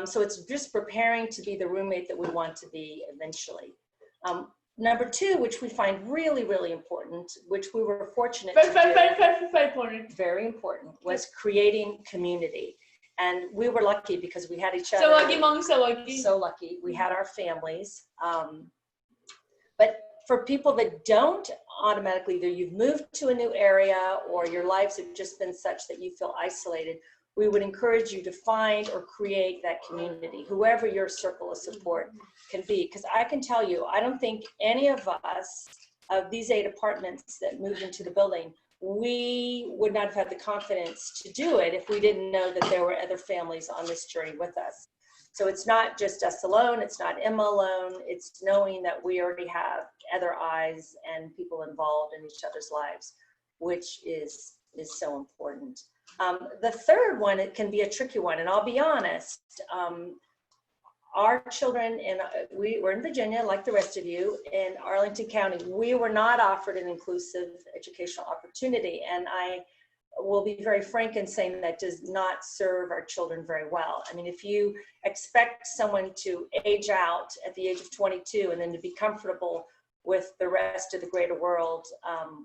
So it's just preparing to be the roommate that we want to be eventually. Number two, which we find really, really important, which we were fortunate to do, very important, was creating community. And we were lucky because we had each other. So lucky. We had our families. But for people that don't automatically, either you've moved to a new area or your lives have just been such that you feel isolated, we would encourage you to find or create that community, whoever your circle of support can be. Because I can tell you, I don't think any of us, of these 8 apartments that moved into the building, we would not have had the confidence to do it if we didn't know that there were other families on this journey with us. So it's not just us alone, it's not Emma alone, it's knowing that we already have other eyes and people involved in each other's lives, which is so important. The third one, it can be a tricky one, and I'll be honest, our children, and we were in Virginia, like the rest of you, in Arlington County, we were not offered an inclusive educational opportunity. And I will be very frank in saying that does not serve our children very well. I mean, if you expect someone to age out at the age of 22 and then to be comfortable with the rest of the greater world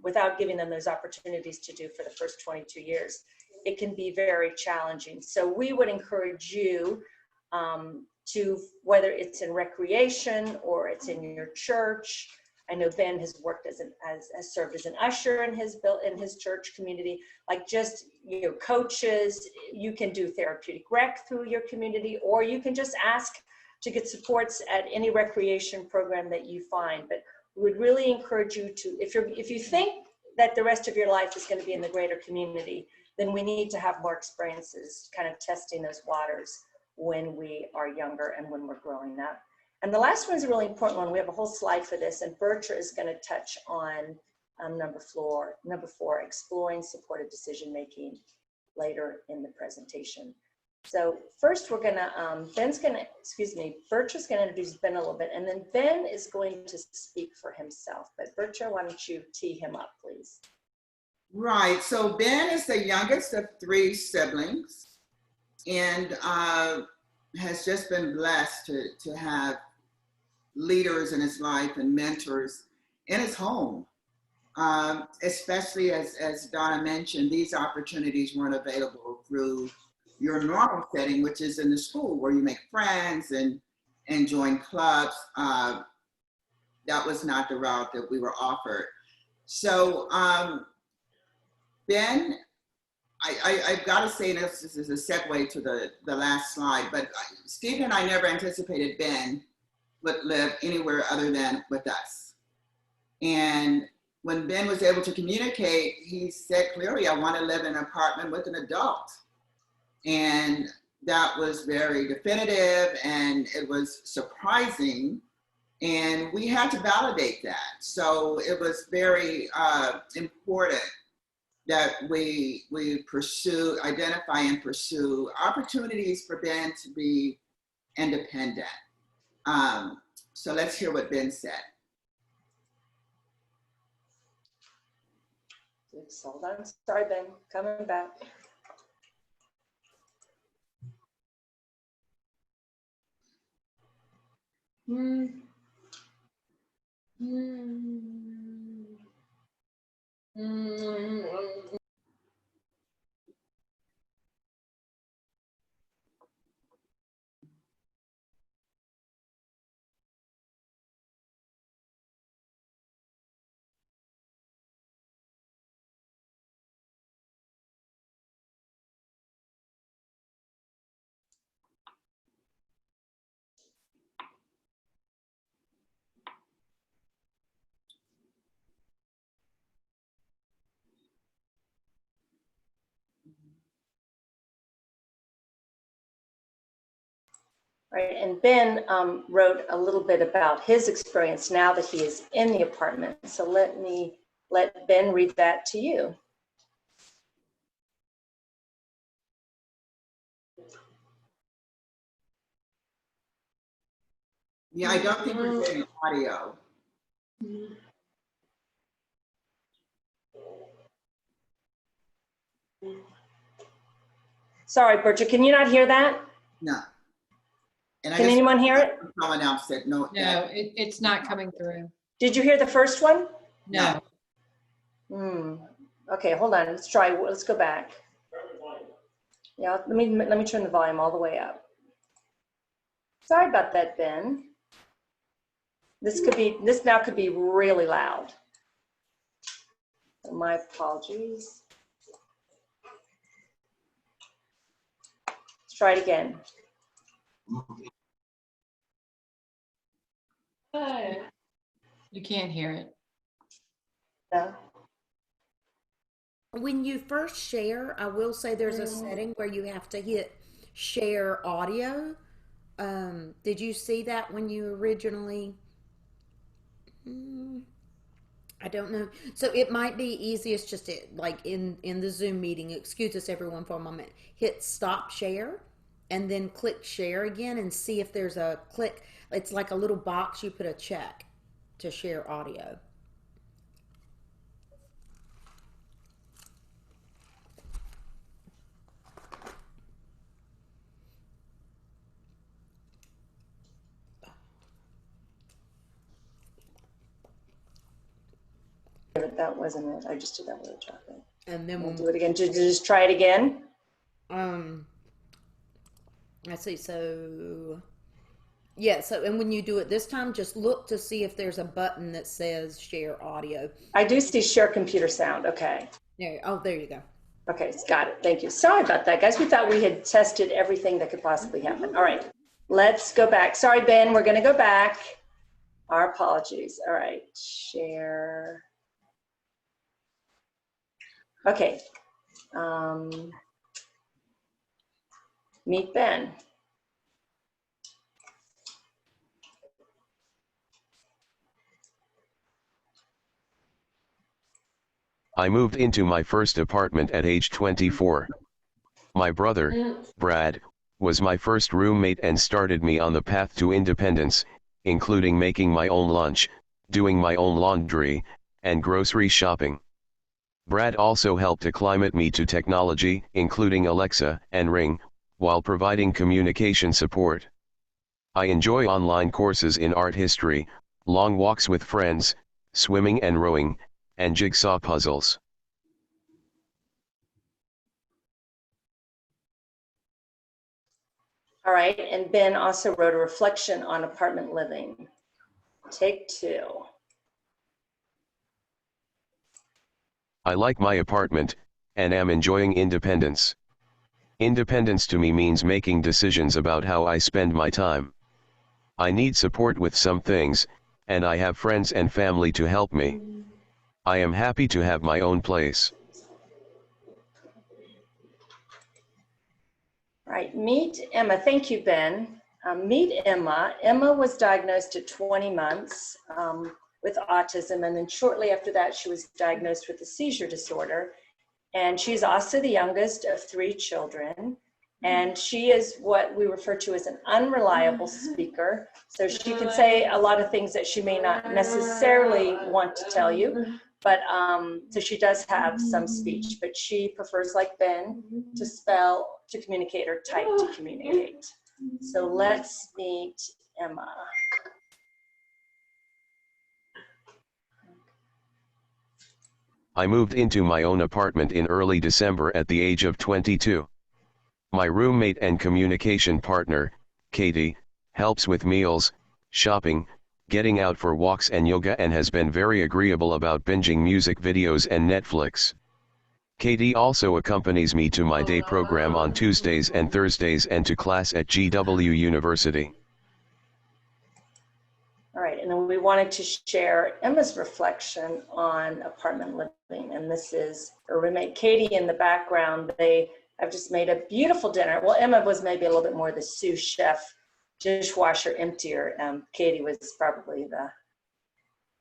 without giving them those opportunities to do for the first 22 years, it can be very challenging. So we would encourage you to, whether it's in recreation or it's in your church. I know Ben has worked has served as an usher in his church community. Like, just, you know, coaches. You can do therapeutic rec through your community, or you can just ask to get supports at any recreation program that you find. But we would really encourage you to, if you think that the rest of your life is going to be in the greater community, then we need to have more experiences, kind of testing those waters when we are younger and when we're growing up. And the last one is a really important one. We have a whole slide for this, and Bertra is going to touch on number 4, exploring supported decision-making, later in the presentation. So first we're going to, Bertra's going to introduce Ben a little bit, and then Ben is going to speak for himself. But Bertra, why don't you tee him up, please? Right, so Ben is the youngest of 3 siblings, and has just been blessed to have leaders in his life and mentors in his home. Especially as Donna mentioned, these opportunities weren't available through your normal setting, which is in the school where you make friends and join clubs. That was not the route that we were offered. So Ben, I've got to say, this is a segue to the last slide, but Steve and I never anticipated Ben would live anywhere other than with us. And when Ben was able to communicate, he said clearly, I want to live in an apartment with an adult. And that was very definitive, and it was surprising. And we had to validate that. So it was very important that we identify and pursue opportunities for Ben to be independent. So let's hear what Ben said. Oops, hold on. Sorry, Ben, coming back. Right, and Ben wrote a little bit about his experience now that he is in the apartment. So let Ben read that to you. Yeah, I don't think we're getting audio. Sorry, Bertra, can you not hear that? No. And I Can just, anyone hear it? someone else said no. No, it's not coming through. Did you hear the first one? No. Okay, hold on. Let's try. Let's go back. Yeah, let me turn the volume all the way up. Sorry about that, Ben. This now could be really loud. My apologies. Let's try it again. You can't hear it. No. When you first share, I will say there's a setting where you have to hit share audio. Did you see that when you originally? I don't know. So it might be easiest just to, like in the Zoom meeting, excuse us everyone for a moment, hit stop share and then click share again and see if there's a click. It's like a little box, you put a check to share audio. That wasn't it. I just did that with a chocolate. And then We'll do it again. Just try it again. Let's see. So, yeah. So, and when you do it this time, just look to see if there's a button that says share audio. I do see share computer sound. Okay. There. Oh, there you go. Okay, got it. Thank you. Sorry about that, guys. We thought we had tested everything that could possibly happen. All right, let's go back. Sorry, Ben. We're going to go back. Our apologies. All right, share. Okay. Meet Ben. I moved into my first apartment at age 24. My brother, Brad, was my first roommate and started me on the path to independence, including making my own lunch, doing my own laundry, and grocery shopping. Brad also helped acclimate me to technology, including Alexa and Ring, while providing communication support. I enjoy online courses in art history, long walks with friends, swimming and rowing, and jigsaw puzzles. All right, and Ben also wrote a reflection on apartment living. Take two. I like my apartment, and am enjoying independence. Independence to me means making decisions about how I spend my time. I need support with some things, and I have friends and family to help me. I am happy to have my own place. All right, meet Emma. Thank you, Ben. Meet Emma. Emma was diagnosed at 20 months with autism, and then shortly after that, she was diagnosed with a seizure disorder. And she's also the youngest of 3 children. And she is what we refer to as an unreliable speaker. So she can say a lot of things that she may not necessarily want to tell you. But so she does have some speech, but she prefers, like Ben, to spell, to communicate, or type to communicate. So let's meet Emma. I moved into my own apartment in early December at the age of 22. My roommate and communication partner, Katie, helps with meals, shopping, getting out for walks and yoga, and has been very agreeable about binging music videos and Netflix. Katie also accompanies me to my day program on Tuesdays and Thursdays and to class at GW University. All right, and then we wanted to share Emma's reflection on apartment living. And this is her roommate, Katie, in the background. They have just made a beautiful dinner. Well, Emma was maybe a little bit more the sous chef, dishwasher emptier. Katie was probably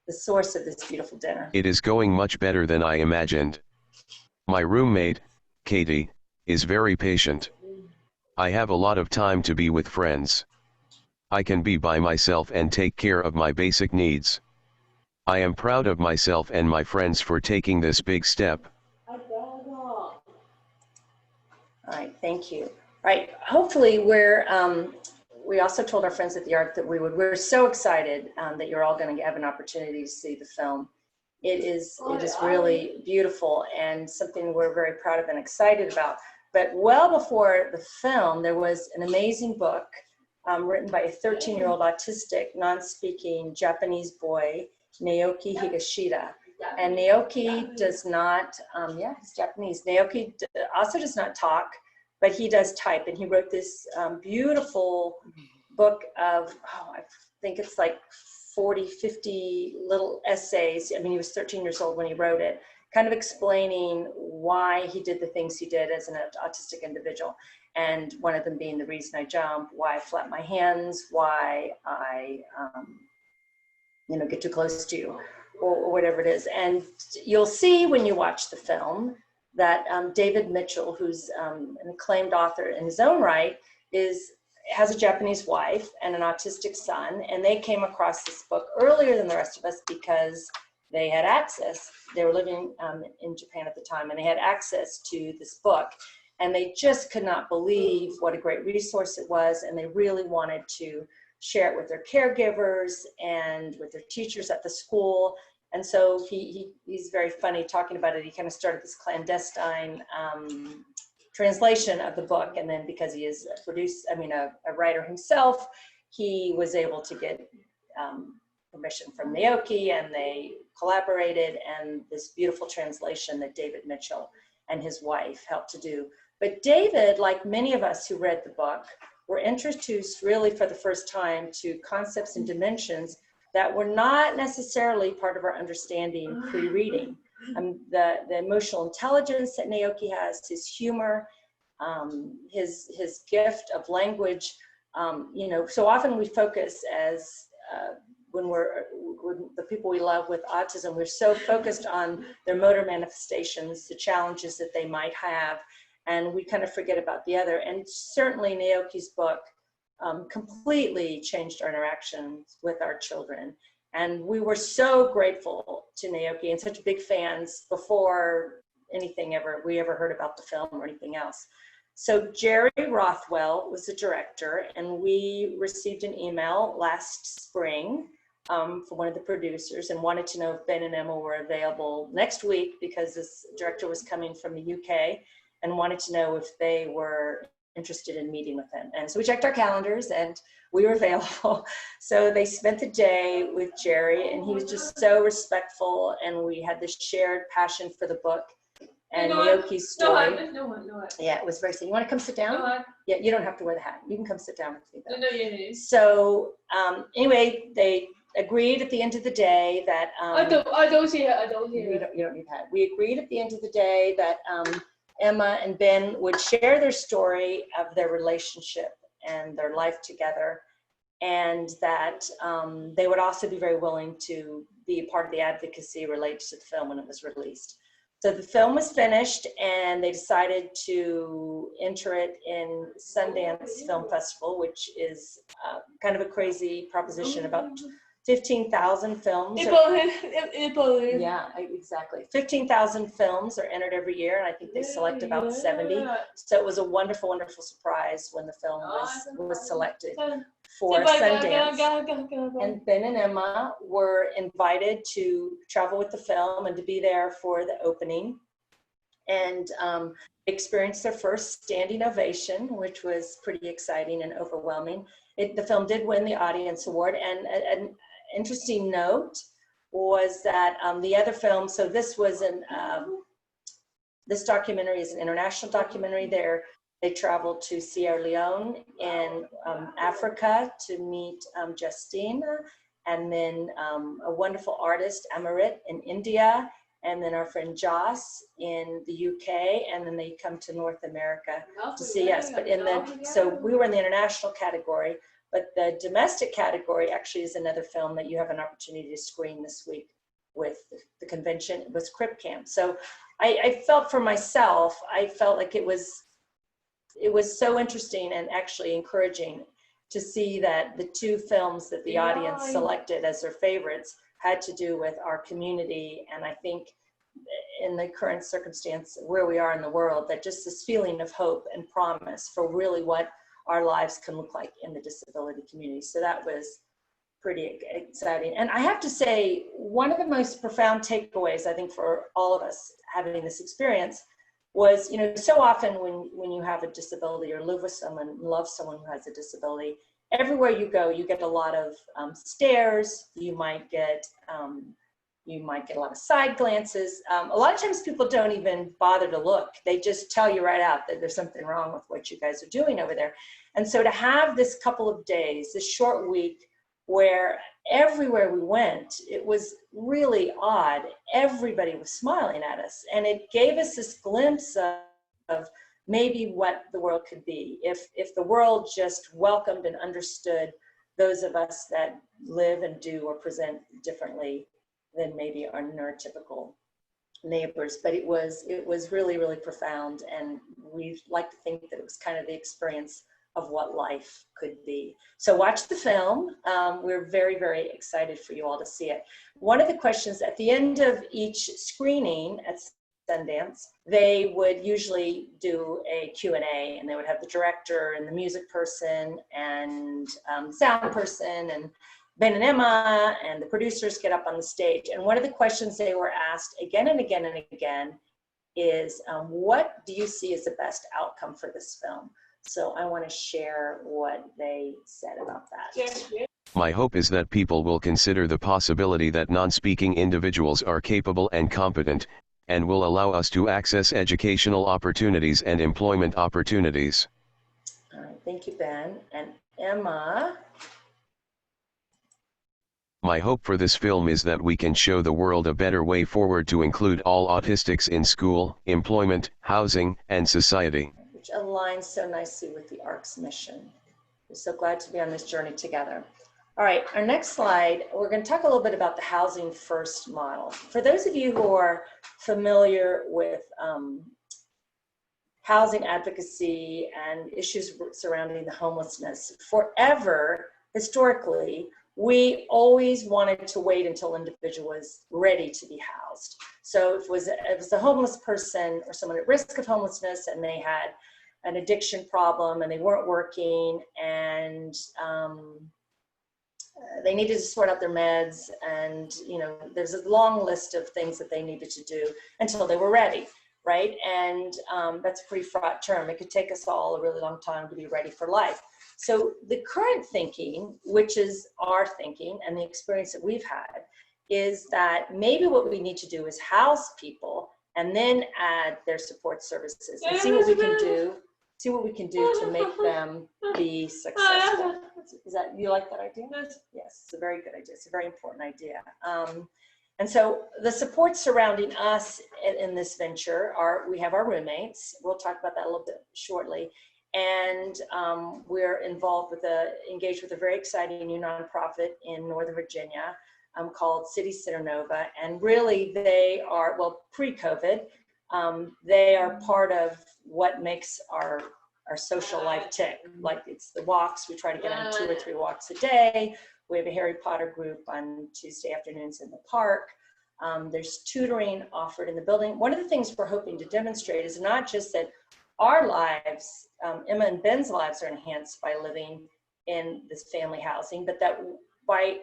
the source of this beautiful dinner. It is going much better than I imagined. My roommate, Katie, is very patient. I have a lot of time to be with friends. I can be by myself and take care of my basic needs. I am proud of myself and my friends for taking this big step. All right, thank you. All right, hopefully we we also told our friends at the Art that we're so excited that you're all going to have an opportunity to see the film. It is really beautiful and something we're very proud of and excited about. But well before the film, there was an amazing book written by a 13-year-old autistic, non-speaking Japanese boy, Naoki Higashida. And Naoki does not, he's Japanese. Naoki also does not talk, but he does type. And he wrote this beautiful book of, I think it's like 40, 50 little essays. I mean, he was 13 years old when he wrote it, kind of explaining why he did the things he did as an autistic individual. And one of them being the reason I jump, why I flap my hands, why I, get too close to you, or whatever it is. And you'll see when you watch the film that David Mitchell, who's an acclaimed author in his own right, has a Japanese wife and an autistic son, and they came across this book earlier than the rest of us because they had access. They were living in Japan at the time, and they had access to this book, and they just could not believe what a great resource it was, and they really wanted to share it with their caregivers and with their teachers at the school. And so he's very funny talking about it. He kind of started this clandestine translation of the book, and then because he is a writer himself, he was able to get permission from Naoki, and they collaborated, and this beautiful translation that David Mitchell and his wife helped to do. But David, like many of us who read the book, were introduced really for the first time to concepts and dimensions that were not necessarily part of our understanding pre-reading. The emotional intelligence that Naoki has, his humor, his gift of language. So often we focus as when the people we love with autism, we're so focused on their motor manifestations, the challenges that they might have, and we kind of forget about the other. And certainly Naoki's book completely changed our interactions with our children. And we were so grateful to Naoki and such big fans before we ever heard about the film or anything else. So Jerry Rothwell was the director, and we received an email last spring from one of the producers and wanted to know if Ben and Emma were available next week, because this director was coming from the UK, and wanted to know if they were interested in meeting with him. And so we checked our calendars and we were available. So they spent the day with Jerry, and he was just so respectful, and we had this shared passion for the book and Naoki's story. Yeah, it was very sad. You want to come sit down? Yeah, you don't have to wear the hat. You can come sit down with me though. So anyway, they agreed at the end of the day that I don't see it. You don't need that. We agreed at the end of the day that Emma and Ben would share their story of their relationship and their life together, and that they would also be very willing to be a part of the advocacy related to the film when it was released. So the film was finished, and they decided to enter it in Sundance Film Festival, which is kind of a crazy proposition. About 15,000 films. Yeah, exactly. 15,000 films are entered every year, and I think they select about 70. So it was a wonderful, wonderful surprise when the film was selected for Sundance. And Ben and Emma were invited to travel with the film and to be there for the opening, and experienced their first standing ovation, which was pretty exciting and overwhelming. The film did win the Audience Award, and an interesting note was that the other film, so this was this documentary is an international documentary. They traveled to Sierra Leone in Africa to meet Justine, and then a wonderful artist, Amarit, in India, and then our friend Joss in the UK, and then they come to North America to see us. But so we were in the international category, but the domestic category actually is another film that you have an opportunity to screen this week with the convention. It was Crip Camp. So I felt for myself, I felt like it was so interesting and actually encouraging to see that the two films that the audience selected as their favorites had to do with our community. And I think in the current circumstance where we are in the world, that just this feeling of hope and promise for really what our lives can look like in the disability community. So that was pretty exciting. And I have to say, one of the most profound takeaways, I think, for all of us having this experience was, you know, so often when you have a disability or live with someone, love someone who has a disability, everywhere you go, you get a lot of stares. You might get a lot of side glances. A lot of times people don't even bother to look. They just tell you right out that there's something wrong with what you guys are doing over there. And so to have this couple of days, this short week, where everywhere we went, it was really odd. Everybody was smiling at us. And it gave us this glimpse of maybe what the world could be if the world just welcomed and understood those of us that live and do or present differently than maybe our neurotypical neighbors. But it was really, really profound. And we like to think that it was kind of the experience of what life could be. So watch the film. We're very, very excited for you all to see it. One of the questions at the end of each screening at Sundance, they would usually do a Q&A, and they would have the director and the music person and sound person and Ben and Emma and the producers get up on the stage. And one of the questions they were asked again and again and again is, what do you see as the best outcome for this film? So I want to share what they said about that. My hope is that people will consider the possibility that non-speaking individuals are capable and competent, and will allow us to access educational opportunities and employment opportunities. All right, thank you, Ben. And Emma? My hope for this film is that we can show the world a better way forward to include all autistics in school, employment, housing, and society. Which aligns so nicely with the ARC's mission. We're so glad to be on this journey together. All right, our next slide, we're going to talk a little bit about the Housing First model. For those of you who are familiar with housing advocacy and issues surrounding the homelessness, forever, historically, we always wanted to wait until an individual was ready to be housed. So if it was a homeless person or someone at risk of homelessness and they had an addiction problem and they weren't working and they needed to sort out their meds, and you know, there's a long list of things that they needed to do until they were ready, right? And that's a pretty fraught term. It could take us all a really long time to be ready for life. So the current thinking, which is our thinking and the experience that we've had, is that maybe what we need to do is house people and then add their support services and see what we can do to make them be successful. Is that, you like that idea? Yes, it's a very good idea. It's a very important idea. And so the support surrounding us in this venture we have our roommates. We'll talk about that a little bit shortly. And we're engaged with a very exciting new nonprofit in Northern Virginia called City Center Nova. And really they are, well, pre-COVID, they are part of what makes our social life tick. Like it's the walks, we try to get on 2 or 3 walks a day. We have a Harry Potter group on Tuesday afternoons in the park. There's tutoring offered in the building. One of the things we're hoping to demonstrate is not just that our lives, Emma and Ben's lives, are enhanced by living in this family housing, but that by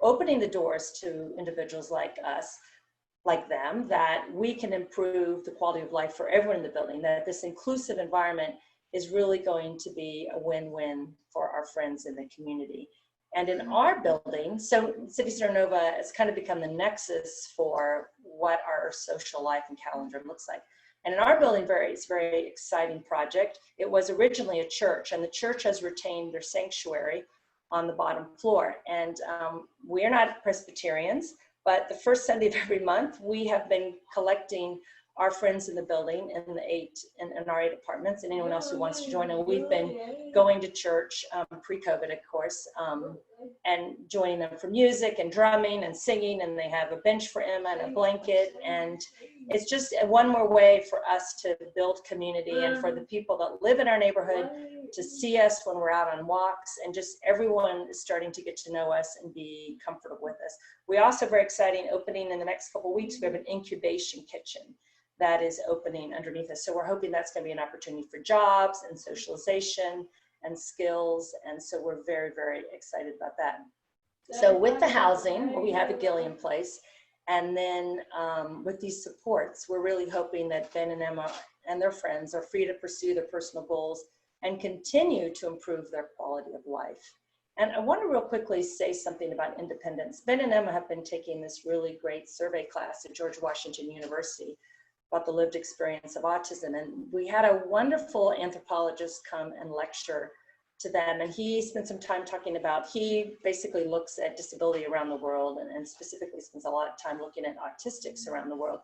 opening the doors to individuals like us, like them, that we can improve the quality of life for everyone in the building, that this inclusive environment is really going to be a win-win for our friends in the community. And in our building, so City Center Nova has kind of become the nexus for what our social life and calendar looks like. And in our building, it's a very exciting project. It was originally a church, and the church has retained their sanctuary on the bottom floor. And we're not Presbyterians, but the first Sunday of every month, we have been collecting our friends in the building in our 8 apartments, and anyone else who wants to join. And we've been going to church pre-COVID, of course, and joining them for music and drumming and singing. And they have a bench for Emma and a blanket. And it's just one more way for us to build community and for the people that live in our neighborhood to see us when we're out on walks, and just everyone is starting to get to know us and be comfortable with us. We also, very exciting, opening in the next couple of weeks, we have an incubation kitchen that is opening underneath us. So we're hoping that's going to be an opportunity for jobs and socialization and skills. And so we're very, very excited about that. So with the housing, we have a Gilliam Place. And then with these supports, we're really hoping that Ben and Emma and their friends are free to pursue their personal goals and continue to improve their quality of life. And I want to real quickly say something about independence. Ben and Emma have been taking this really great survey class at George Washington University about the lived experience of autism. And we had a wonderful anthropologist come and lecture to them. And he spent some time talking about, he basically looks at disability around the world and specifically spends a lot of time looking at autistics around the world.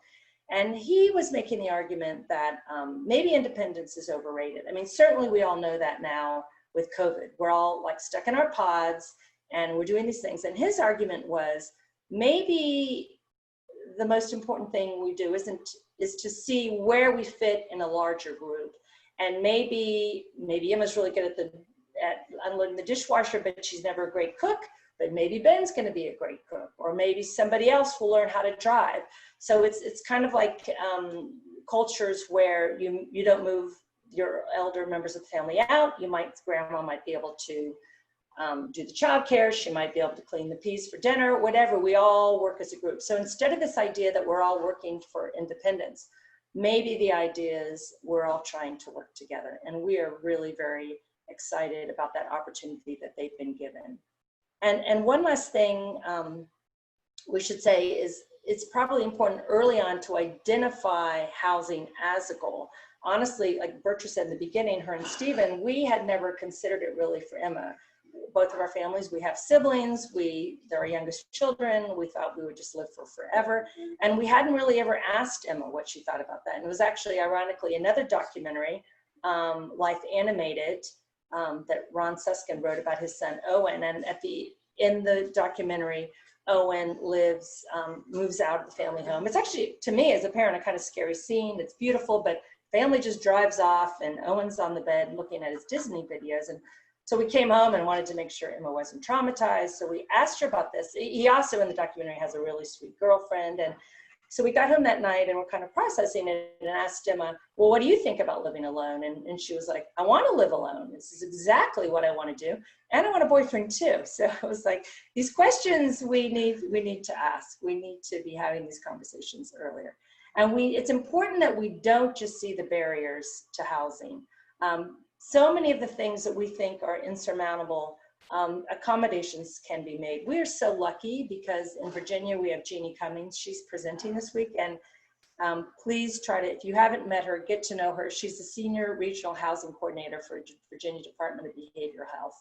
And he was making the argument that maybe independence is overrated. I mean, certainly we all know that now with COVID. We're all like stuck in our pods and we're doing these things. And his argument was maybe the most important thing we do is to see where we fit in a larger group. And maybe Emma's really good at unloading the dishwasher, but she's never a great cook. But maybe Ben's going to be a great cook, or maybe somebody else will learn how to drive. So it's kind of like cultures where you don't move your elder members of the family out. Grandma might be able to do the childcare. She might be able to clean the peas for dinner, whatever. We all work as a group. So instead of this idea that we're all working for independence, maybe the idea is we're all trying to work together. And we are really very excited about that opportunity that they've been given. And one last thing we should say is it's probably important early on to identify housing as a goal. Honestly, like Bertha said in the beginning, her and Stephen, we had never considered it really for Emma. Both of our families, we have siblings, they're our youngest children, we thought we would just live for forever. And we hadn't really ever asked Emma what she thought about that. And it was actually, ironically, another documentary, Life Animated, that Ron Susskind wrote about his son, Owen. And in the documentary, Owen moves out of the family home. It's actually, to me as a parent, a kind of scary scene. It's beautiful, but family just drives off and Owen's on the bed looking at his Disney videos. And so we came home and wanted to make sure Emma wasn't traumatized. So we asked her about this. He also in the documentary has a really sweet girlfriend. And so we got home that night and we're kind of processing it and asked Emma, well, what do you think about living alone? And she was like, I want to live alone. This is exactly what I want to do. And I want a boyfriend too. So it was like, these questions we need to ask. We need to be having these conversations earlier. And it's important that we don't just see the barriers to housing. So many of the things that we think are insurmountable, accommodations can be made. We are so lucky because in Virginia, we have Jeannie Cummings. She's presenting this week. And please try to, if you haven't met her, get to know her. She's the Senior Regional Housing Coordinator for Virginia Department of Behavioral Health.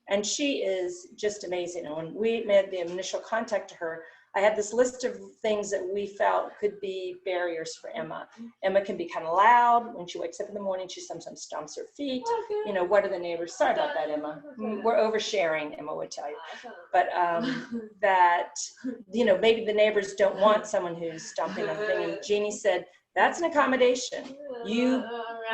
And she is just amazing. And when we made the initial contact to her, I had this list of things that we felt could be barriers for Emma. Emma can be kind of loud. When she wakes up in the morning, she sometimes stomps her feet. You know, what are the neighbors? Sorry about that, Emma. We're oversharing, Emma would tell you. But that, you know, maybe the neighbors don't want someone who's stomping on the thing. And Jeannie said, that's an accommodation. You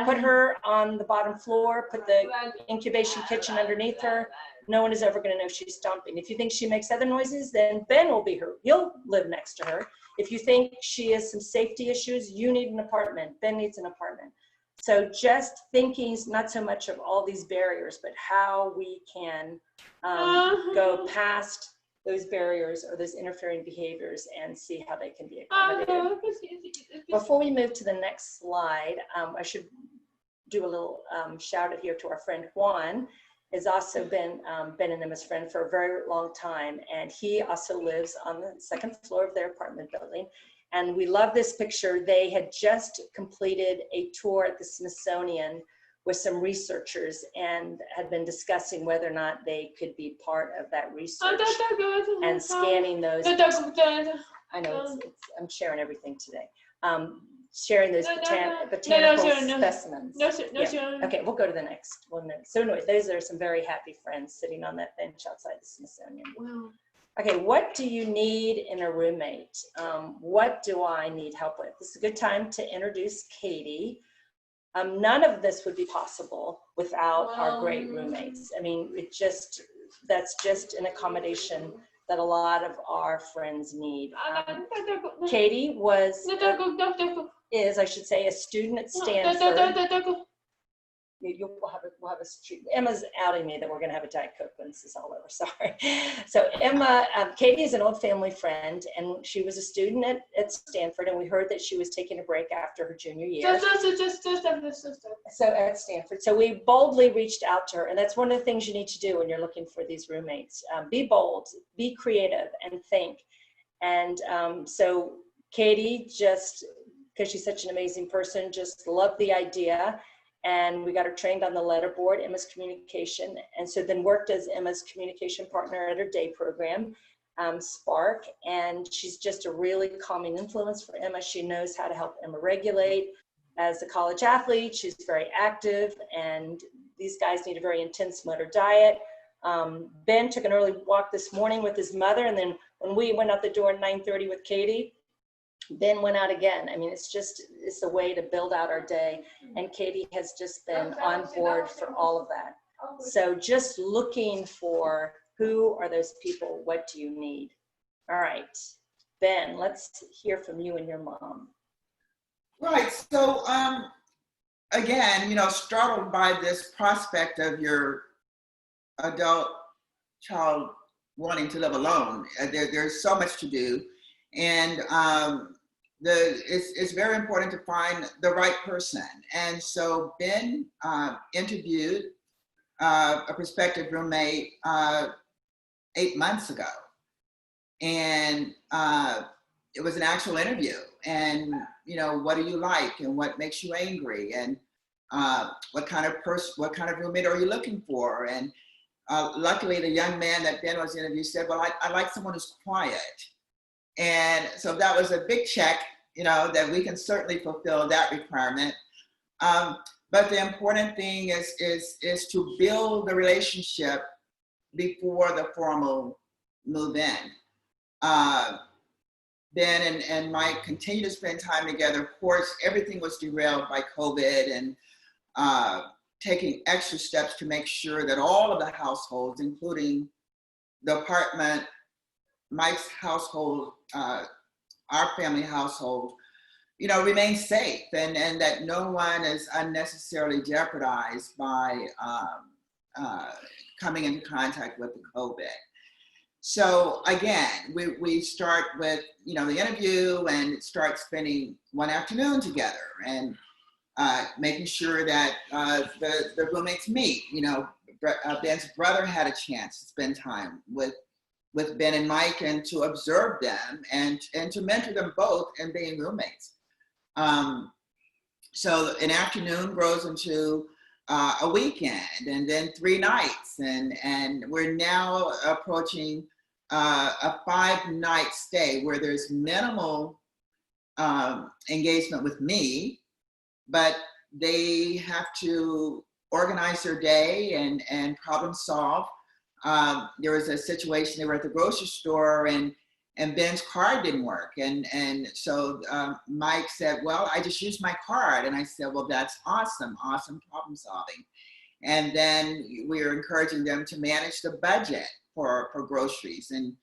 put her on the bottom floor, put the incubation kitchen underneath her. No one is ever going to know she's stomping. If you think she makes other noises, then Ben will be her. You'll live next to her. If you think she has some safety issues, you need an apartment. Ben needs an apartment. So just thinking not so much of all these barriers, but how we can go past those barriers or those interfering behaviors and see how they can be accommodated. Before we move to the next slide, I should do a little shout out here to our friend Juan. Has also been Ben and Emma's friend for a very long time. And he also lives on the second floor of their apartment building. And we love this picture. They had just completed a tour at the Smithsonian with some researchers and had been discussing whether or not they could be part of that research and scanning those. I know, I'm sharing everything today. Sharing those botanical specimens. Okay, we'll go to the next one. So anyway, those are some very happy friends sitting on that bench outside the Smithsonian. Wow. Okay, what do you need in a roommate? What do I need help with? This is a good time to introduce Katie. None of this would be possible without our great roommates. I mean, that's just an accommodation that a lot of our friends need. Katie is, I should say, a student at Stanford. we'll have a treat. Emma's outing me that we're gonna have a Diet Coke when this is all over, sorry. So Emma, Katie is an old family friend, and she was a student at Stanford, and we heard that she was taking a break after her junior year. So at Stanford, so we boldly reached out to her, and that's one of the things you need to do when you're looking for these roommates. Be bold, be creative, and think. And so Katie, just because she's such an amazing person, just loved the idea. And we got her trained on the letterboard, Emma's Communication, and so then worked as Emma's communication partner at her day program, Spark. And she's just a really calming influence for Emma. She knows how to help Emma regulate. As a college athlete, she's very active, and these guys need a very intense motor diet. Ben took an early walk this morning with his mother, and then when we went out the door at 9:30 with Katie, Ben went out again. I mean, it's a way to build out our day. And Katie has just been on board for all of that. So just looking for who are those people? What do you need? All right, Ben, let's hear from you and your mom. Right. So again, startled by this prospect of your adult child wanting to live alone. There's so much to do. And it's very important to find the right person. And so Ben interviewed a prospective roommate 8 months ago. And it was an actual interview. And, what do you like and what makes you angry? And what kind of roommate are you looking for? And luckily, the young man that Ben was interviewing said, well, I like someone who's quiet. And so that was a big check, that we can certainly fulfill that requirement. But the important thing is to build the relationship before the formal move in. Ben and Mike continue to spend time together. Of course, everything was derailed by COVID, and taking extra steps to make sure that all of the households, including the apartment, Mike's household, our family household, remain safe, and that no one is unnecessarily jeopardized by coming into contact with the COVID. So again, we start with, the interview and start spending one afternoon together and making sure that the roommates meet. Ben's brother had a chance to spend time with Ben and Mike and to observe them and to mentor them both in being roommates. So an afternoon grows into a weekend, and then 3 nights, and we're now approaching a 5-night stay where there's minimal engagement with me, but they have to organize their day and problem solve. There was a situation, they were at the grocery store and Ben's card didn't work. And so Mike said, well, I just used my card. And I said, well, that's awesome problem solving. And then we were encouraging them to manage the budget for groceries. And,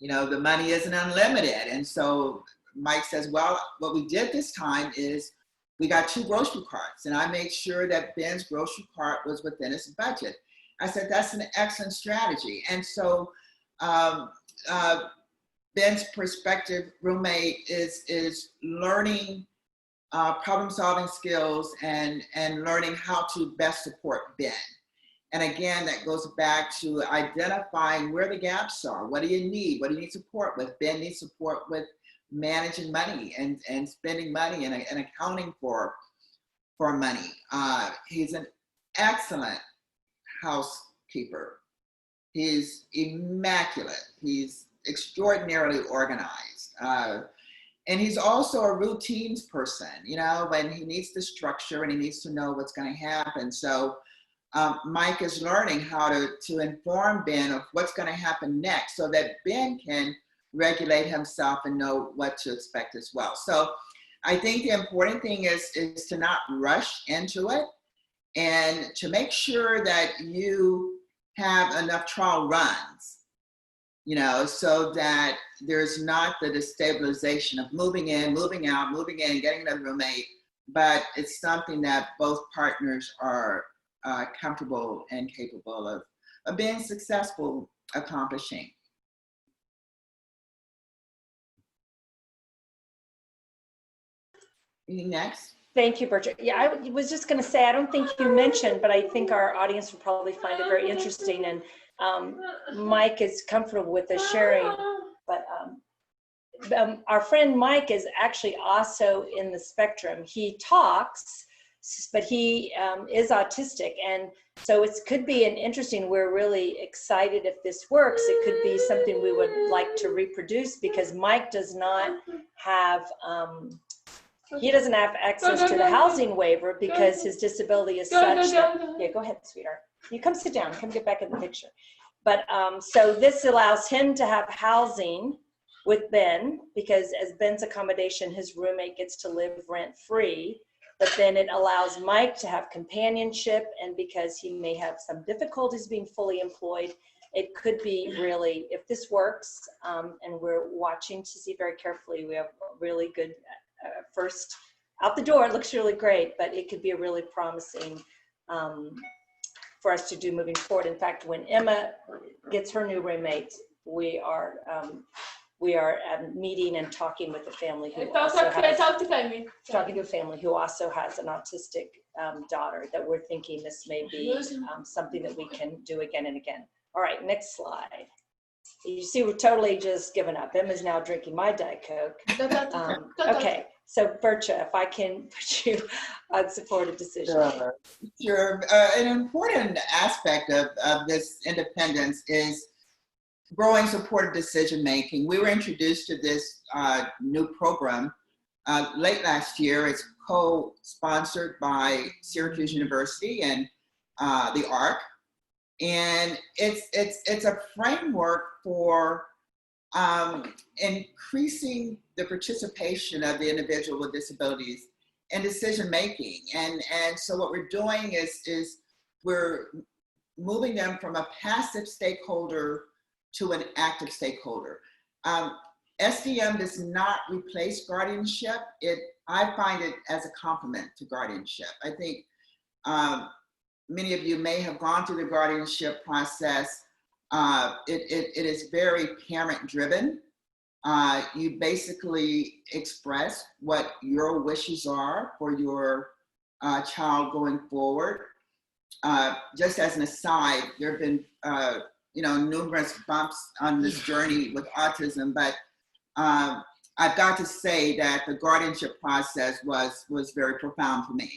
the money isn't unlimited. And so Mike says, well, what we did this time is we got 2 grocery carts, and I made sure that Ben's grocery cart was within his budget. I said, that's an excellent strategy. And so Ben's prospective roommate is learning problem solving skills and learning how to best support Ben. And again, that goes back to identifying where the gaps are. What do you need? What do you need support with? Ben needs support with managing money and spending money and accounting for money. He's an excellent housekeeper. He's immaculate. He's extraordinarily organized. And he's also a routines person, when he needs the structure and he needs to know what's going to happen. So Mike is learning how to inform Ben of what's going to happen next so that Ben can regulate himself and know what to expect as well. So I think the important thing is to not rush into it and to make sure that you have enough trial runs, so that there's not the destabilization of moving in, moving out, moving in, getting another roommate, but it's something that both partners are comfortable and capable of being successful accomplishing. Next. Thank you, Bertram. Yeah, I was just going to say, I don't think you mentioned, but I think our audience will probably find it very interesting. And Mike is comfortable with us sharing, but our friend Mike is actually also in the spectrum. He talks, but he is autistic. And so it could be an interesting, we're really excited if this works. It could be something we would like to reproduce because Mike does not have, he doesn't have access to the housing waiver because his disability is such that, yeah, go ahead, sweetheart. You come sit down, come get back in the picture. But so this allows him to have housing with Ben because as Ben's accommodation, his roommate gets to live rent-free, but then it allows Mike to have companionship, and because he may have some difficulties being fully employed, it could be really, if this works, and we're watching to see very carefully, we have a really good first out the door. It looks really great, but it could be a really promising for us to do moving forward. In fact, when Emma gets her new roommate, we are meeting and talking with the family who talking to a family who also has an autistic daughter that we're thinking this may be something that we can do again and again. All right, next slide. You see, we're totally just given up. Emma's now drinking my Diet Coke. Okay, so Bertha, if I can put you on supported decision. Sure. An important aspect of this independence is growing supported decision making. We were introduced to this new program late last year. It's co-sponsored by Syracuse University and the ARC. And it's a framework for increasing the participation of the individual with disabilities in decision making. And so what we're doing is we're moving them from a passive stakeholder to an active stakeholder. SDM does not replace guardianship. I find it as a complement to guardianship. I think many of you may have gone through the guardianship process. It is very parent driven. You basically express what your wishes are for your child going forward. Just as an aside, there have been numerous bumps on this journey with autism, but I've got to say that the guardianship process was very profound for me.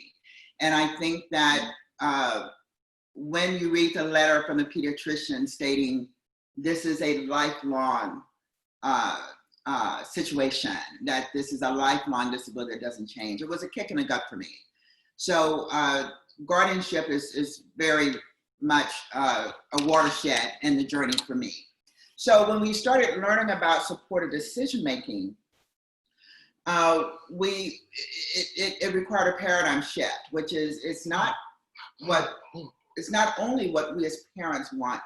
And I think that when you read the letter from the pediatrician stating this is a lifelong situation, that this is a lifelong disability that doesn't change, it was a kick in the gut for me. So guardianship is very much a watershed in the journey for me. So when we started learning about supported decision making, it required a paradigm shift, which is it's not only what we as parents want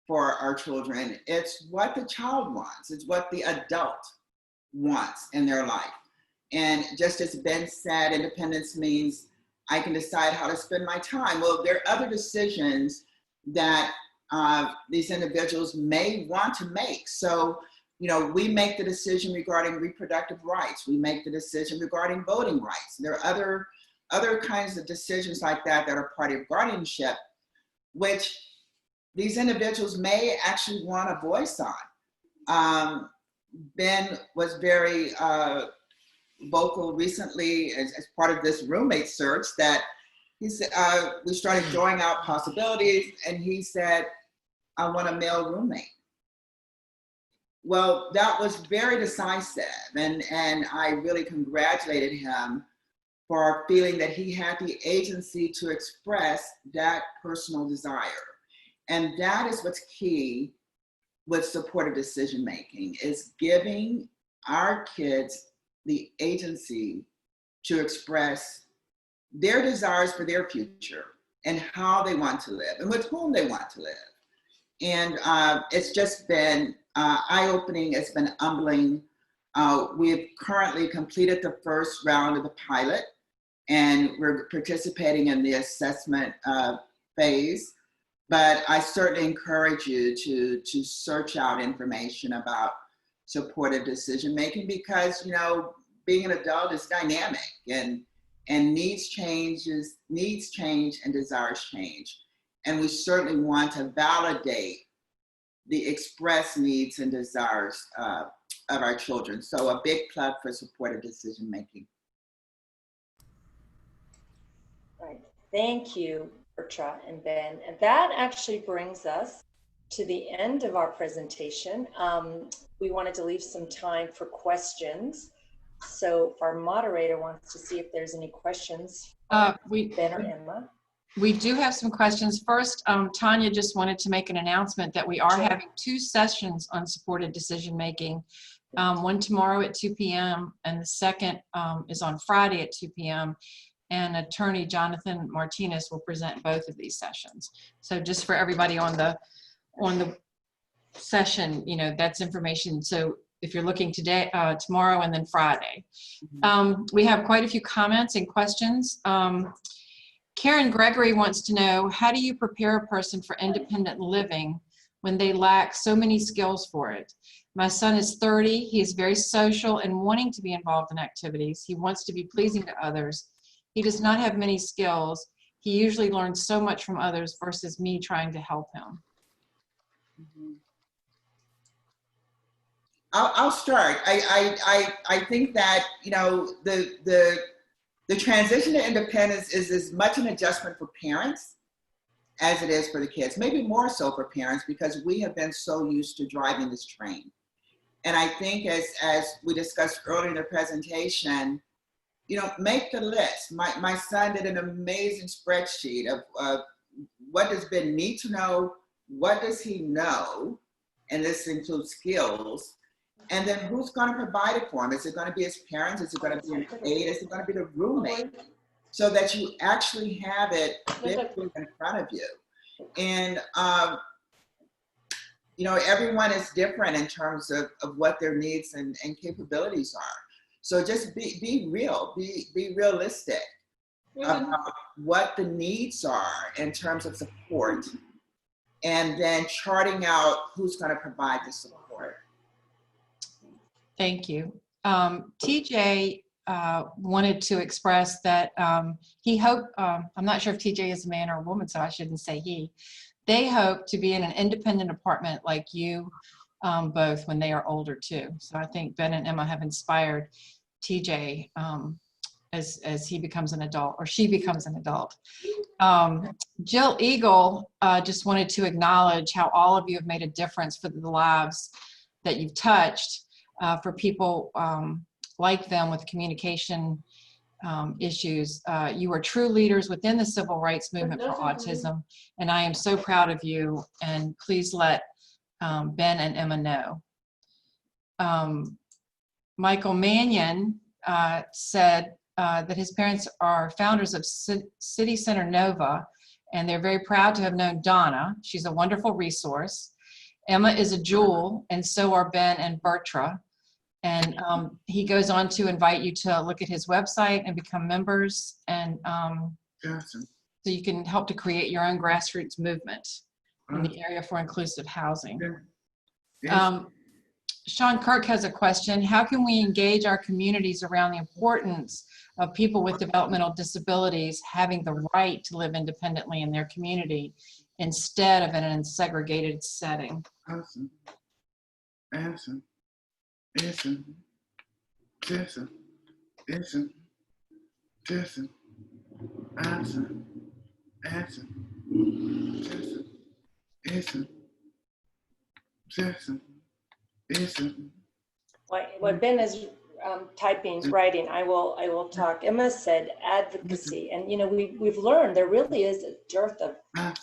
for our children, it's what the child wants, it's what the adult wants in their life. And just as Ben said, independence means I can decide how to spend my time. Well, there are other decisions that these individuals may want to make. So, we make the decision regarding reproductive rights. We make the decision regarding voting rights. There are other kinds of decisions like that are part of guardianship, which these individuals may actually want a voice on. Ben was very vocal recently as part of this roommate search that he said, we started drawing out possibilities, and he said, I want a male roommate. Well, that was very decisive, and I really congratulated him for feeling that he had the agency to express that personal desire. And that is what's key with supported decision making, is giving our kids the agency to express their desires for their future and how they want to live and with whom they want to live. And it's just been eye-opening, it's been humbling. We've currently completed the first round of the pilot, and we're participating in the assessment phase. But I certainly encourage you to search out information about supportive decision making, because being an adult is dynamic, and needs change and desires change, and we certainly want to validate the expressed needs and desires of our children. So a big plug for supportive decision making. Right. Thank you, Bertra and Ben. And that actually brings us to the end of our presentation. We wanted to leave some time for questions. So if our moderator wants to see if there's any questions, Ben or Emma. We do have some questions. First, Tanya just wanted to make an announcement that we are having 2 sessions on supported decision-making. One tomorrow at 2 p.m. and the second is on Friday at 2 p.m. And attorney Jonathan Martinez will present both of these sessions. So just for everybody on the session, that's information. So if you're looking today, tomorrow, and then Friday. We have quite a few comments and questions. Karen Gregory wants to know, how do you prepare a person for independent living when they lack so many skills for it? My son is 30. He is very social and wanting to be involved in activities. He wants to be pleasing to others. He does not have many skills. He usually learns so much from others versus me trying to help him. I'll start. I think that the transition to independence is as much an adjustment for parents as it is for the kids. Maybe more so for parents, because we have been so used to driving this train. And I think as we discussed earlier in the presentation, make the list. My son did an amazing spreadsheet of what does Ben need to know, what does he know, and this includes skills, and then who's going to provide it for him? Is it going to be his parents? Is it going to be an aide? Is it going to be the roommate? So that you actually have it visually in front of you. And everyone is different in terms of what their needs and capabilities are. So just be real, be realistic about what the needs are in terms of support, and then charting out who's going to provide the support. Thank you. TJ wanted to express that he hoped, I'm not sure if TJ is a man or a woman, so I shouldn't say he. They hope to be in an independent apartment like you both when they are older too. So I think Ben and Emma have inspired TJ as he becomes an adult, or she becomes an adult. Jill Eagle just wanted to acknowledge how all of you have made a difference for the lives that you've touched for people like them with communication issues. You are true leaders within the civil rights movement for autism, and I am so proud of you, and please let Ben and Emma know. Michael Mannion said that his parents are founders of City Center Nova, and they're very proud to have known Donna. She's a wonderful resource. Emma is a jewel, and so are Ben and Bertra. And he goes on to invite you to look at his website and become members, and Awesome. so you can help to create your own grassroots movement in the area for inclusive housing. Yeah. Sean Kirk has a question. How can we engage our communities around the importance of people with developmental disabilities having the right to live independently in their community instead of in a segregated setting? Awesome. Awesome. Awesome. Awesome. Awesome. Awesome. Awesome. Awesome. Awesome. Awesome. Awesome. What Ben is writing, I will talk. Emma said advocacy, and we've learned there really is a dearth of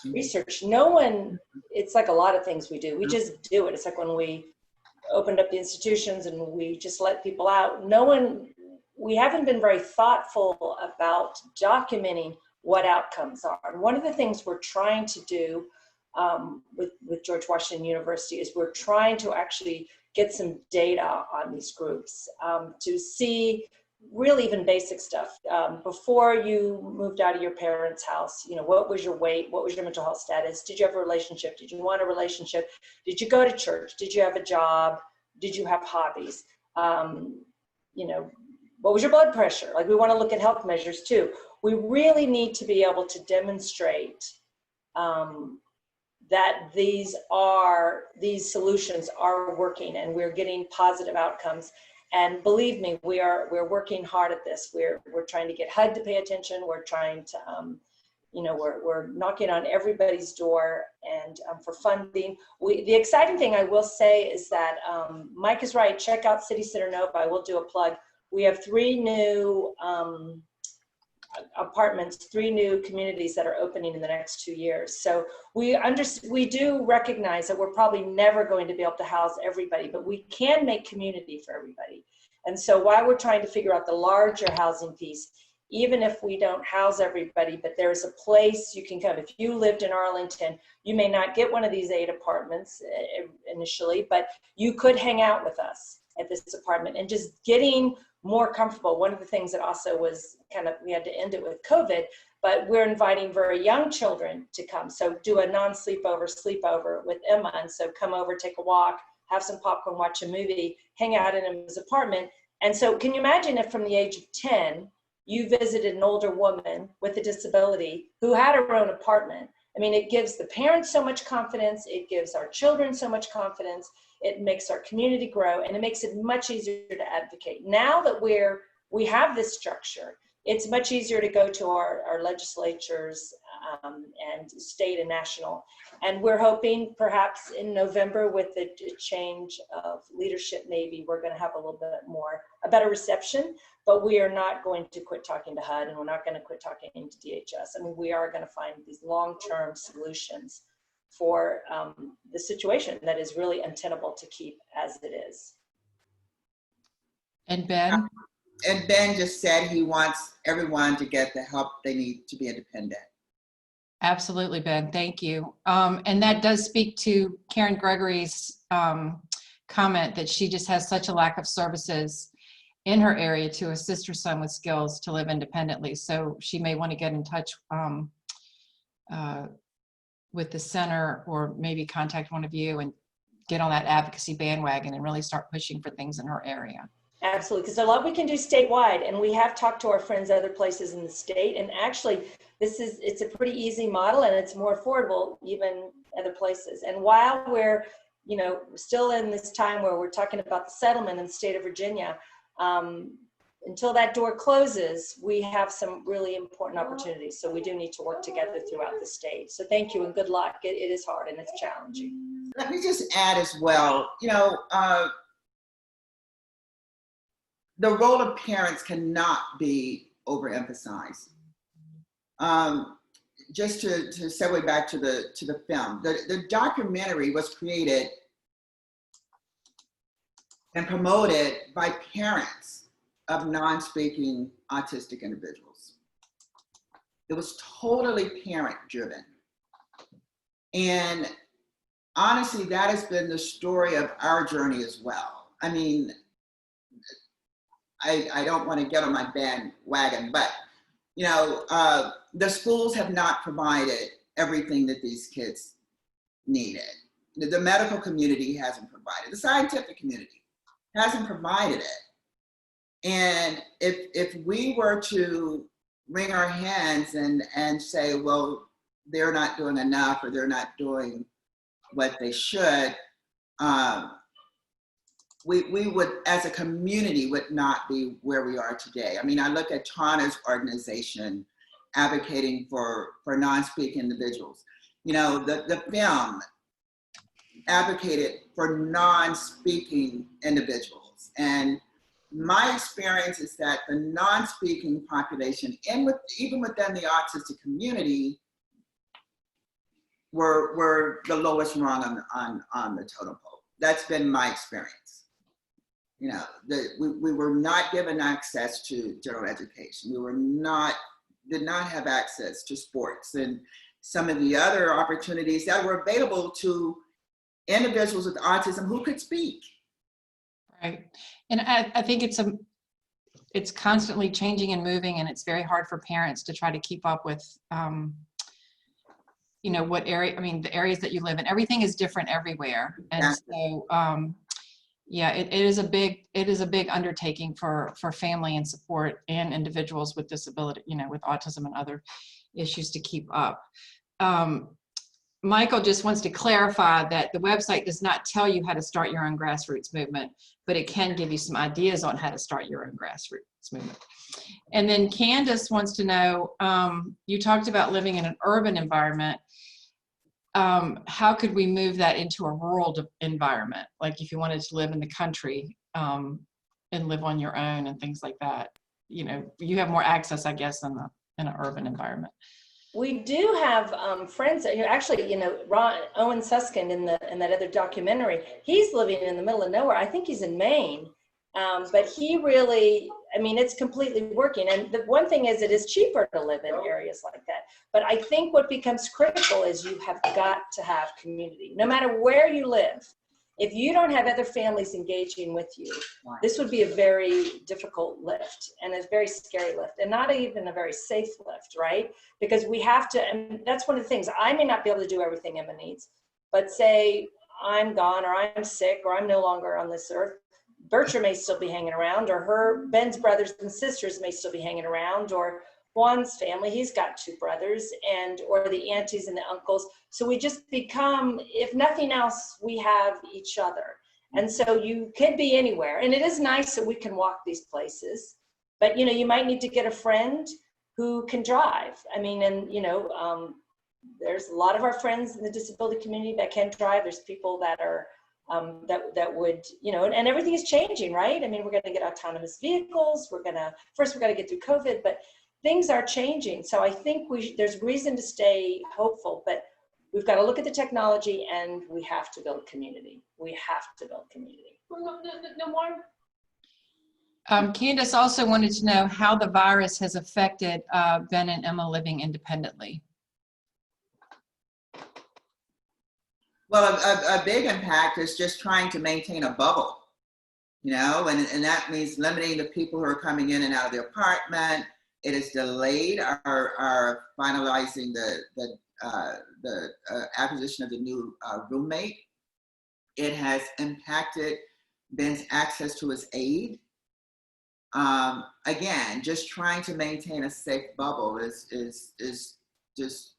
research. No one, it's like a lot of things we do. We just do it. It's like when we opened up the institutions and we just let people out. We haven't been very thoughtful about documenting what outcomes are. And one of the things we're trying to do with George Washington University is we're trying to actually get some data on these groups to see really even basic stuff. Before you moved out of your parents' house, you know, what was your weight? What was your mental health status? Did you have a relationship? Did you want a relationship? Did you go to church? Did you have a job? Did you have hobbies? You know, what was your blood pressure? Like, we want to look at health measures too. We really need to be able to demonstrate that these solutions are working and we're getting positive outcomes. And believe me, we're working hard at this. We're trying to get HUD to pay attention. We're trying to, you know, we're knocking on everybody's door and for funding. The exciting thing I will say is that Mike is right. Check out City Center Nova. I will do a plug. We have 3 new apartments, 3 new communities that are opening in the next 2 years. So we do recognize that we're probably never going to be able to house everybody, but we can make community for everybody. And so while we're trying to figure out the larger housing piece, even if we don't house everybody, but there's a place you can come. If you lived in Arlington, you may not get one of these 8 apartments initially, but you could hang out with us at this apartment and just getting more comfortable. One of the things that also was we had to end it with COVID, but we're inviting very young children to come. So do a sleepover with Emma. And so come over, take a walk, have some popcorn, watch a movie, hang out in Emma's apartment. And so can you imagine if from the age of 10, you visited an older woman with a disability who had her own apartment? I mean, it gives the parents so much confidence. It gives our children so much confidence. It makes our community grow, and it makes it much easier to advocate. Now that we have this structure, it's much easier to go to our legislatures and state and national. And we're hoping perhaps in November with the change of leadership, maybe we're going to have a better reception, but we are not going to quit talking to HUD, and we're not going to quit talking to DHS. I mean, we are going to find these long-term solutions for the situation that is really untenable to keep as it is. And Ben? And Ben just said he wants everyone to get the help they need to be independent. Absolutely, Ben. Thank you. And that does speak to Karen Gregory's comment that she just has such a lack of services in her area to assist her son with skills to live independently. So she may want to get in touch with the center, or maybe contact one of you and get on that advocacy bandwagon and really start pushing for things in her area. Absolutely, because a lot we can do statewide, and we have talked to our friends other places in the state, and actually it's a pretty easy model, and it's more affordable even other places. And while we're, you know, still in this time where we're talking about the settlement in the state of Virginia, until that door closes, we have some really important opportunities. So we do need to work together throughout the state. So thank you and good luck. It is hard and it's challenging. Let me just add as well, you know, the role of parents cannot be overemphasized. Just to segue back to the film, the documentary was created and promoted by parents of non-speaking autistic individuals. It was totally parent-driven. And honestly, that has been the story of our journey as well. I mean, I don't want to get on my bandwagon, but you know, the schools have not provided everything that these kids needed. The medical community hasn't provided. The scientific community hasn't provided it. And if we were to wring our hands and say, well, they're not doing enough or they're not doing what they should, we would, as a community, would not be where we are today. I mean, I look at Tana's organization advocating for non-speaking individuals. You know, the film advocated for non-speaking individuals. And my experience is that the non-speaking population, and even within the autistic community, were the lowest rung on the totem pole. That's been my experience. You know, we were not given access to general education. Did not have access to sports and some of the other opportunities that were available to individuals with autism who could speak. Right. And I think it's constantly changing and moving, and it's very hard for parents to try to keep up with, you know, what area, I mean, the areas that you live in, everything is different everywhere. And so, yeah, it is a big undertaking for family and support and individuals with disability, you know, with autism and other issues to keep up. Michael just wants to clarify that the website does not tell you how to start your own grassroots movement, but it can give you some ideas on how to start your own grassroots movement. And then Candace wants to know, you talked about living in an urban environment. How could we move that into a rural environment? Like if you wanted to live in the country and live on your own and things like that, you know, you have more access, I guess, in an urban environment. We do have friends that, actually, you know, Owen Susskind in that other documentary, he's living in the middle of nowhere. I think he's in Maine, but he really, I mean, it's completely working. And the one thing is, it is cheaper to live in areas like that. But I think what becomes critical is you have got to have community, no matter where you live. If you don't have other families engaging with you, this would be a very difficult lift and a very scary lift, and not even a very safe lift, right? Because we have to, and that's one of the things, I may not be able to do everything Emma needs, but say I'm gone or I'm sick or I'm no longer on this earth, Bertram may still be hanging around, or Ben's brothers and sisters may still be hanging around, or Juan's family, he's got 2 brothers, or the aunties and the uncles. So we just become, if nothing else, we have each other. And so you could be anywhere. And it is nice that we can walk these places, but you know, you might need to get a friend who can drive. I mean, and you know, there's a lot of our friends in the disability community that can drive. There's people that are, that would, you know, and everything is changing, right? I mean, we're gonna get autonomous vehicles. First we gotta get through COVID, but things are changing. So I think there's reason to stay hopeful, but we've got to look at the technology and we have to build community. We have to build community. No more. Candace also wanted to know how the virus has affected Ben and Emma living independently. Well, a big impact is just trying to maintain a bubble, you know, and that means limiting the people who are coming in and out of the apartment. It has delayed our finalizing the acquisition of the new roommate. It has impacted Ben's access to his aid. Again, just trying to maintain a safe bubble is just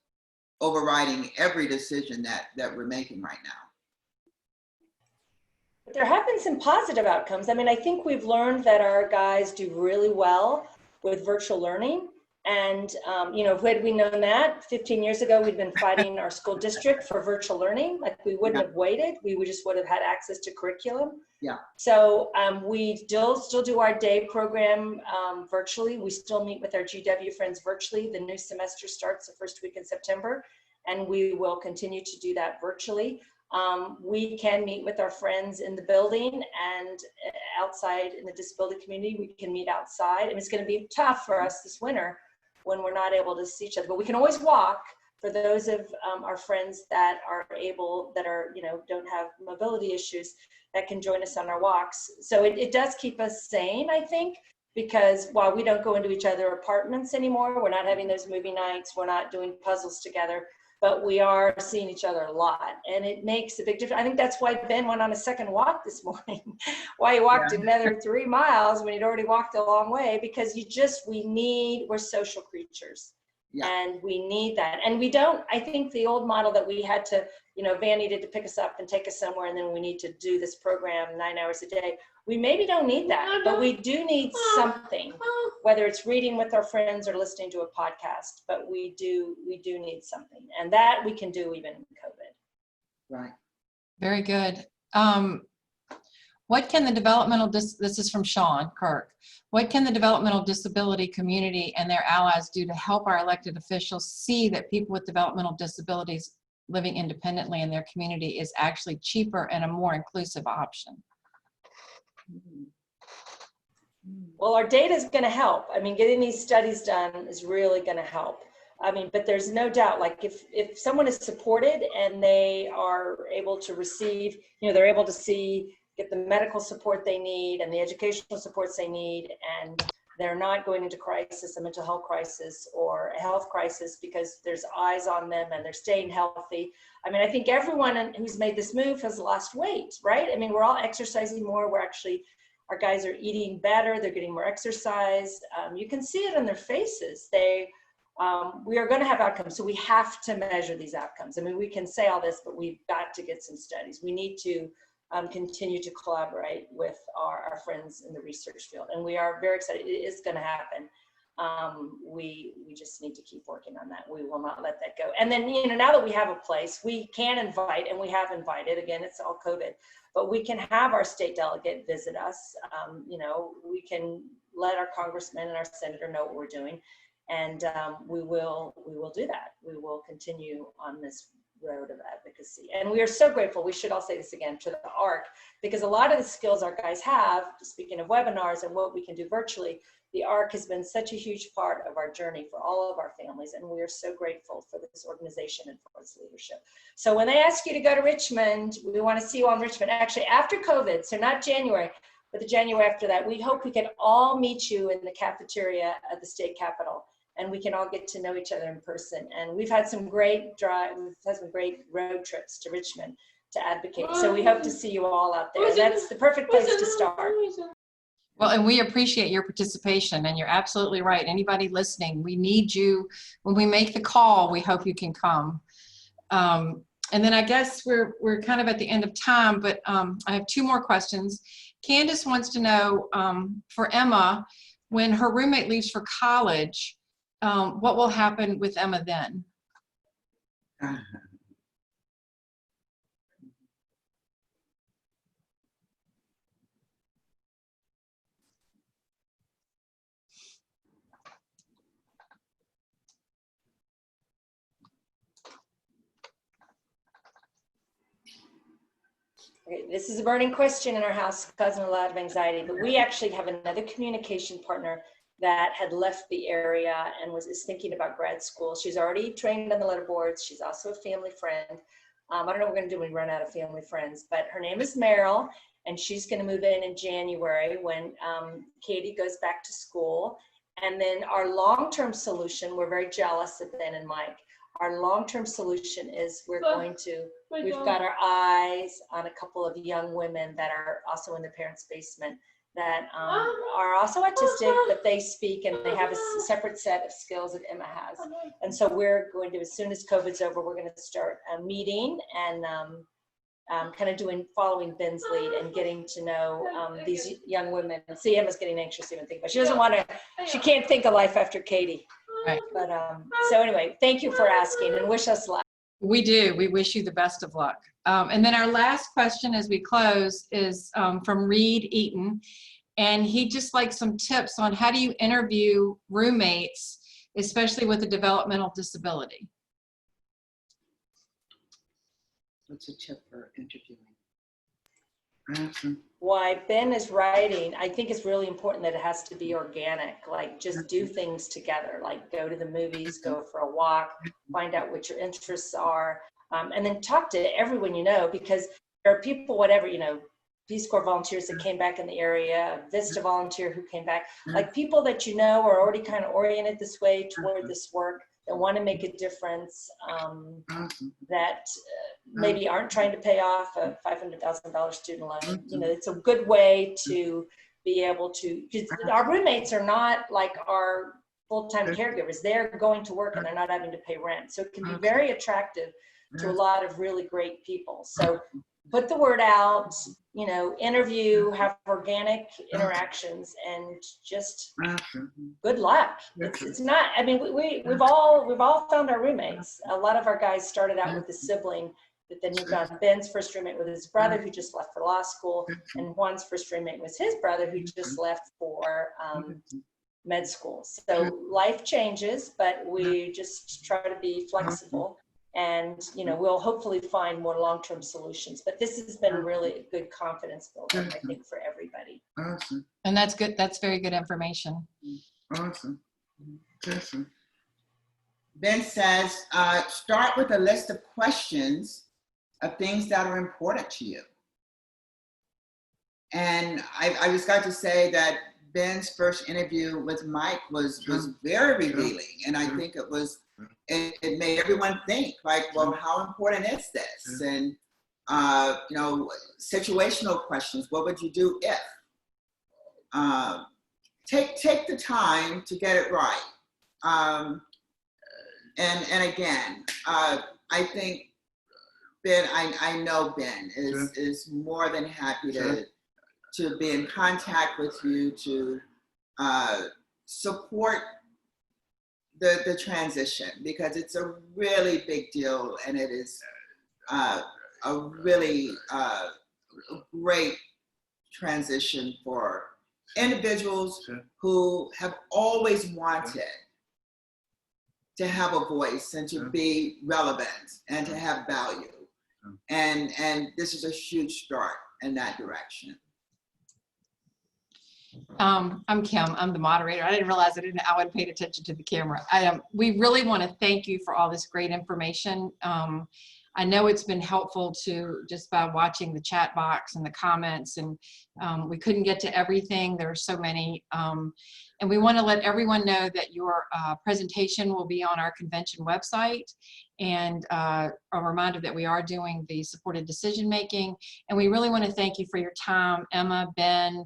overriding every decision that we're making right now. There have been some positive outcomes. I mean, I think we've learned that our guys do really well with virtual learning. And, you know, had we known that 15 years ago, we'd been fighting our school district for virtual learning. Like we wouldn't have waited. We just would have had access to curriculum. Yeah. So we still do our day program virtually. We still meet with our GW friends virtually. The new semester starts the first week in September, and we will continue to do that virtually. We can meet with our friends in the building and outside in the disability community. We can meet outside. And it's going to be tough for us this winter when we're not able to see each other, but we can always walk for those of our friends that are able, that are, you know, don't have mobility issues, that can join us on our walks. So it does keep us sane, I think, because while we don't go into each other's apartments anymore, we're not having those movie nights, we're not doing puzzles together, but we are seeing each other a lot, and it makes a big difference. I think that's why Ben went on a second walk this morning, why he walked another 3 miles when he'd already walked a long way, because we're social creatures. Yeah. And we need that. And we don't, I think the old model that we had to, you know, Van needed to pick us up and take us somewhere, and then we need to do this program 9 hours a day. We maybe don't need that, but we do need something, whether it's reading with our friends or listening to a podcast, but we do need something. And that we can do even in COVID. Right. Very good. What can the developmental, this is from Sean Kirk, what can the developmental disability community and their allies do to help our elected officials see that people with developmental disabilities living independently in their community is actually cheaper and a more inclusive option? Well, our data is going to help. I mean, getting these studies done is really going to help. I mean, but there's no doubt, like if someone is supported and they are able to receive, you know, they're able to get the medical support they need and the educational supports they need, and They're not going into crisis, a mental health crisis or a health crisis, because there's eyes on them and they're staying healthy. I mean, I think everyone who's made this move has lost weight, right? I mean, we're all exercising more. Our guys are eating better. They're getting more exercise. You can see it in their faces. We are going to have outcomes. So we have to measure these outcomes. I mean, we can say all this, but we've got to get some studies. We need to continue to collaborate with our friends in the research field. And we are very excited. It is going to happen. We just need to keep working on that. We will not let that go. And then, now that we have a place, we can invite, and we have invited, again, it's all COVID, but we can have our state delegate visit us. We can let our congressman and our senator know what we're doing. And we will do that. We will continue on this road of advocacy. And we are so grateful, we should all say this again, to the ARC, because a lot of the skills our guys have, speaking of webinars and what we can do virtually, the ARC has been such a huge part of our journey for all of our families. And we are so grateful for this organization and for its leadership. So when they ask you to go to Richmond, we want to see you on Richmond, actually after COVID, so not January, but the January after that. We hope we can all meet you in the cafeteria at the state capitol, and we can all get to know each other in person. And we've had some great road trips to Richmond to advocate. So we hope to see you all out there. That's the perfect place to start. Well, and we appreciate your participation, and you're absolutely right. Anybody listening, we need you. When we make the call, we hope you can come. And then I guess we're kind of at the end of time, but I have two more questions. Candace wants to know, for Emma, when her roommate leaves for college, what will happen with Emma then? Okay, this is a burning question in our house, causing a lot of anxiety, but we actually have another communication partner that had left the area and is thinking about grad school. She's already trained on the letter boards. She's also a family friend. I don't know what we're gonna do when we run out of family friends, but her name is Meryl, and she's gonna move in January when Katie goes back to school. And then our long-term solution, we're very jealous of Ben and Mike. Our long-term solution is we've got our eyes on a couple of young women that are also in the parents' basement that are also autistic, but they speak and they have a separate set of skills that Emma has. And so we're going to, as soon as COVID's over, we're going to start a meeting and kind of following Ben's lead and getting to know these young women. See, Emma's getting anxious even thinking, but she doesn't want to, she can't think of life after Katie. Right. But so anyway, thank you for asking and wish us luck. We do. We wish you the best of luck. And then our last question as we close is from Reed Eaton. And he just likes some tips on how do you interview roommates, especially with a developmental disability. What's a tip for interviewing? Why Ben is writing, I think it's really important that it has to be organic, like just do things together, like go to the movies, go for a walk, find out what your interests are, and then talk to everyone you know, because there are people, whatever, Peace Corps volunteers that came back in the area, a Vista volunteer who came back, like people that you know are already kind of oriented this way toward this work, that want to make a difference, that maybe aren't trying to pay off a $500,000 student loan. It's a good way to be able to, because our roommates are not like our full-time caregivers. They're going to work and they're not having to pay rent. So it can be very attractive to a lot of really great people. So put the word out, interview, have organic interactions, and just good luck. It's not, I mean, we've all found our roommates. A lot of our guys started out with a sibling that then moved on. Ben's first roommate with his brother who just left for law school, and Juan's first roommate was his brother who just left for med school. So life changes, but we just try to be flexible. And, we'll hopefully find more long-term solutions. But this has been really a good confidence builder, I think, for everybody. Awesome. And that's good. That's very good information. Awesome. Awesome. Ben says, start with a list of questions of things that are important to you. And I was going to say that Ben's first interview with Mike was very revealing, and I think it made everyone think, like, well, how important is this? And you know, situational questions. What would you do if? Take the time to get it right. And again, I think Ben, I know Ben is more than happy to be in contact with you, to support the transition, because it's a really big deal, and it is a really great transition for individuals who have always wanted to have a voice and to be relevant and to have value. And this is a huge start in that direction. I'm Kim. I'm the moderator. I didn't realize I wasn't paying attention to the camera. We really want to thank you for all this great information. I know it's been helpful to just by watching the chat box and the comments, and we couldn't get to everything. There are so many. And we want to let everyone know that your presentation will be on our convention website, and a reminder that we are doing the supported decision making. And we really want to thank you for your time, Emma, Ben,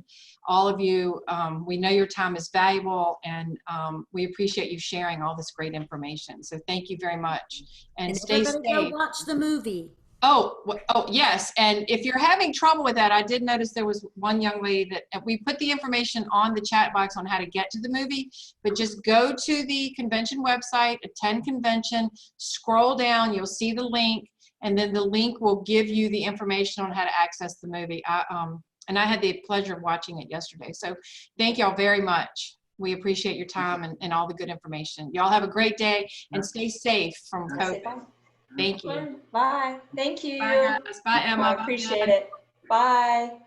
all of you. We know your time is valuable, and we appreciate you sharing all this great information. So thank you very much, and stay safe. Go watch the movie. Oh, yes. And if you're having trouble with that, I did notice there was one young lady that we put the information on the chat box on how to get to the movie, but just go to the convention website, attend convention, scroll down, you'll see the link, and then the link will give you the information on how to access the movie. And I had the pleasure of watching it yesterday. So thank y'all very much. We appreciate your time and all the good information. Y'all have a great day and stay safe from COVID. Thank you. Bye. Thank you. Bye, guys. Bye, Emma. I appreciate it. Bye.